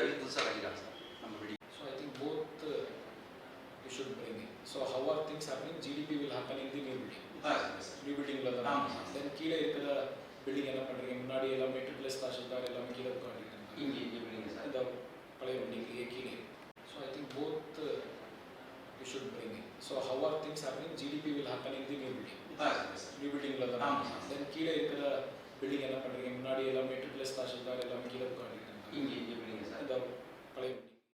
இது சார் அடிக்கலாம் சார் நம்ம building. So I think both you should bring in. So how are things happening? GDP will happen in the new building. New building la da. Then கீழே இருக்கிற building என்ன பண்றீங்க? முன்னாடி எல்லாம் மெட்ரிகுலஸ் தாசில்தார் எல்லாம் கீழே உட்கார்ந்துருக்காங்க. இங்கே பில்டிங் சார். இந்த பழைய பில்டிங்லயே கீழே. So I think both you should bring in. So how are things happening? GDP will happen in the new building. New building la da. Then கீழே இருக்கிற பில்டிங் என்ன பண்றீங்க? முன்னாடி எல்லாம்